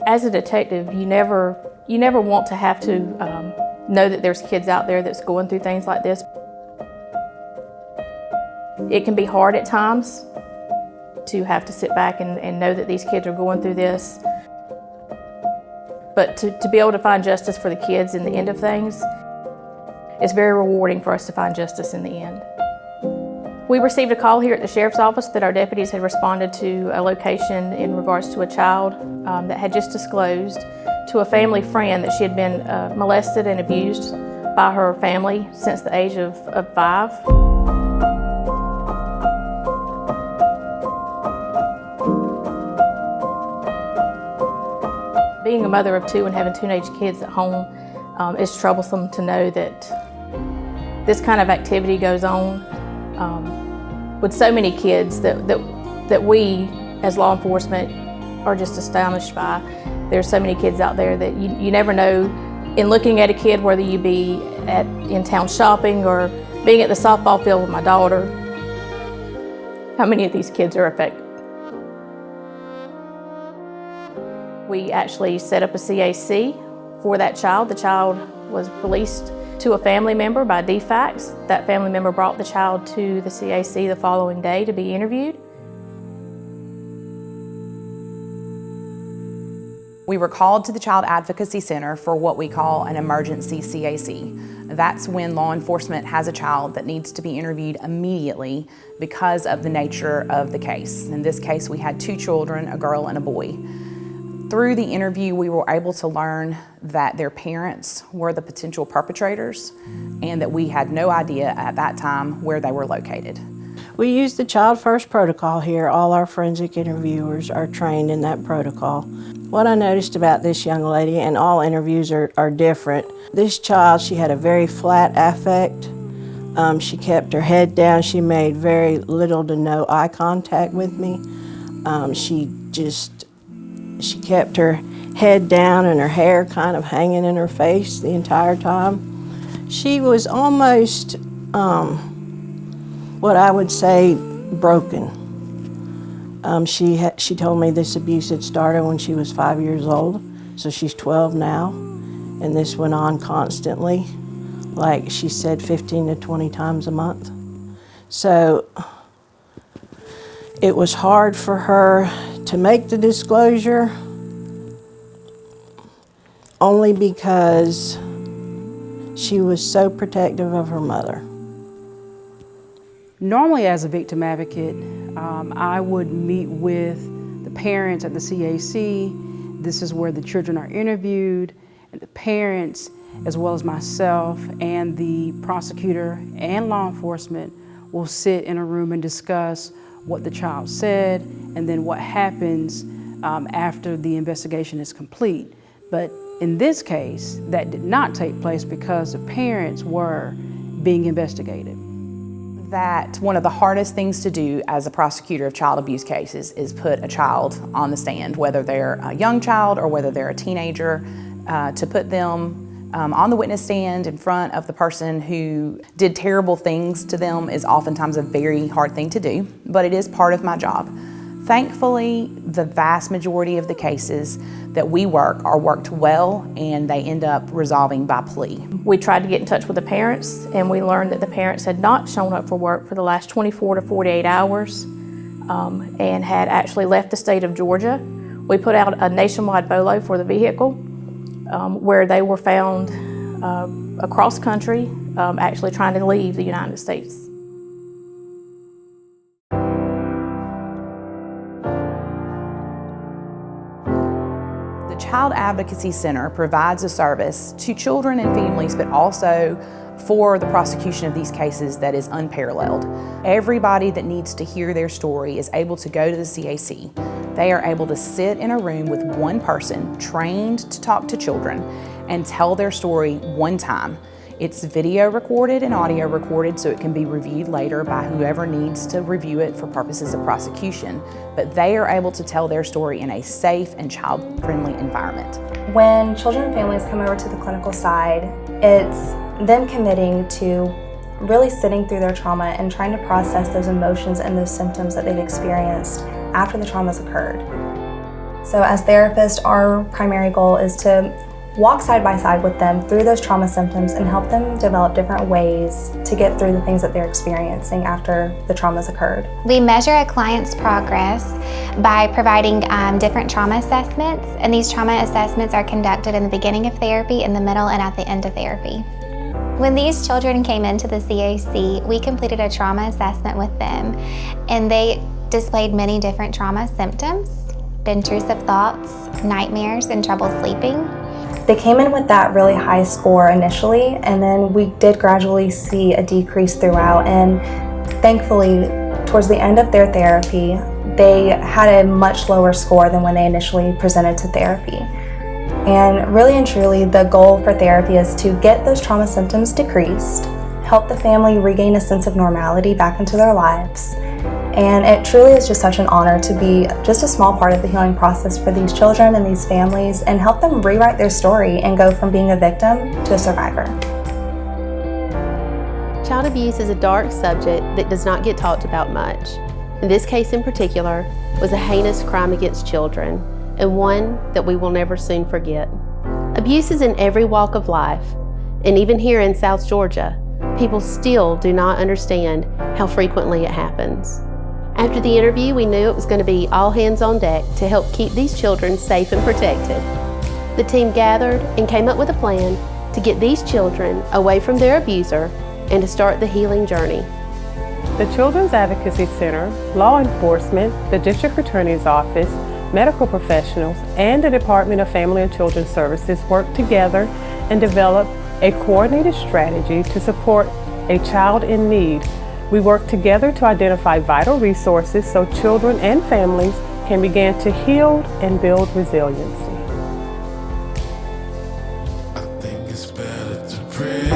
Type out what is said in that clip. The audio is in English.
As a detective, you never want to have to know that there's kids out there that's going through things like this. It can be hard at times to have to sit back and know that these kids are going through this. But to be able to find justice for the kids in the end of things, it's very rewarding for us to find justice in the end. We received a call here at the Sheriff's Office that our deputies had responded to a location in regards to a child that had just disclosed to a family friend that she had been molested and abused by her family since the age of 5. Being a mother of 2 and having teenage kids at home, it's troublesome to know that this kind of activity goes on with so many kids that we as law enforcement are just astonished by. There's so many kids out there that you never know, in looking at a kid, whether you be in town shopping or being at the softball field with my daughter, how many of these kids are affected. We actually set up a CAC for that child. The child was released to a family member by DFACS. That family member brought the child to the CAC the following day to be interviewed. We were called to the Child Advocacy Center for what we call an emergency CAC. That's when law enforcement has a child that needs to be interviewed immediately because of the nature of the case. In this case, we had 2 children, a girl and a boy. Through the interview, we were able to learn that their parents were the potential perpetrators and that we had no idea at that time where they were located. We use the Child First protocol here. All our forensic interviewers are trained in that protocol. What I noticed about this young lady, and all interviews are different, this child, she had a very flat affect. She kept her head down. She made very little to no eye contact with me. She kept her head down and her hair kind of hanging in her face the entire time. She was almost, what I would say, broken. She told me this abuse had started when she was 5 years old, so she's 12 now, and this went on constantly, like she said, 15 to 20 times a month. So it was hard for her to make the disclosure, only because she was so protective of her mother. Normally, as a victim advocate, I would meet with the parents at the CAC. This is where the children are interviewed, and the parents, as well as myself and the prosecutor and law enforcement, will sit in a room and discuss what the child said and then what happens after the investigation is complete. But in this case, that did not take place because the parents were being investigated. That one of the hardest things to do as a prosecutor of child abuse cases is put a child on the stand, whether they're a young child or whether they're a teenager, to put them on the witness stand in front of the person who did terrible things to them is oftentimes a very hard thing to do, but it is part of my job. Thankfully, the vast majority of the cases that we work are worked well, and they end up resolving by plea. We tried to get in touch with the parents, and we learned that the parents had not shown up for work for the last 24 to 48 hours and had actually left the state of Georgia. We put out a nationwide BOLO for the vehicle where they were found across country actually trying to leave the United States. The Child Advocacy Center provides a service to children and families, but also for the prosecution of these cases that is unparalleled. Everybody that needs to hear their story is able to go to the CAC. They are able to sit in a room with one person trained to talk to children and tell their story one time. It's video recorded and audio recorded, so it can be reviewed later by whoever needs to review it for purposes of prosecution. But they are able to tell their story in a safe and child-friendly environment. When children and families come over to the clinical side, it's them committing to really sitting through their trauma and trying to process those emotions and those symptoms that they've experienced after the trauma's occurred. So as therapists, our primary goal is to walk side by side with them through those trauma symptoms and help them develop different ways to get through the things that they're experiencing after the trauma's occurred. We measure a client's progress by providing different trauma assessments, and these trauma assessments are conducted in the beginning of therapy, in the middle, and at the end of therapy. When these children came into the CAC, we completed a trauma assessment with them, and they displayed many different trauma symptoms: intrusive thoughts, nightmares, and trouble sleeping. They came in with that really high score initially, and then we did gradually see a decrease throughout, and thankfully, towards the end of their therapy, they had a much lower score than when they initially presented to therapy. And really and truly, the goal for therapy is to get those trauma symptoms decreased, help the family regain a sense of normality back into their lives. And it truly is just such an honor to be just a small part of the healing process for these children and these families, and help them rewrite their story and go from being a victim to a survivor. Child abuse is a dark subject that does not get talked about much. In this case in particular was a heinous crime against children, and one that we will never soon forget. Abuse is in every walk of life, and even here in South Georgia, people still do not understand how frequently it happens. After the interview, we knew it was going to be all hands on deck to help keep these children safe and protected. The team gathered and came up with a plan to get these children away from their abuser and to start the healing journey. The Children's Advocacy Center, law enforcement, the District Attorney's Office, medical professionals, and the Department of Family and Children's Services worked together and developed a coordinated strategy to support a child in need. We work together to identify vital resources so children and families can begin to heal and build resiliency. I think it's better to pray.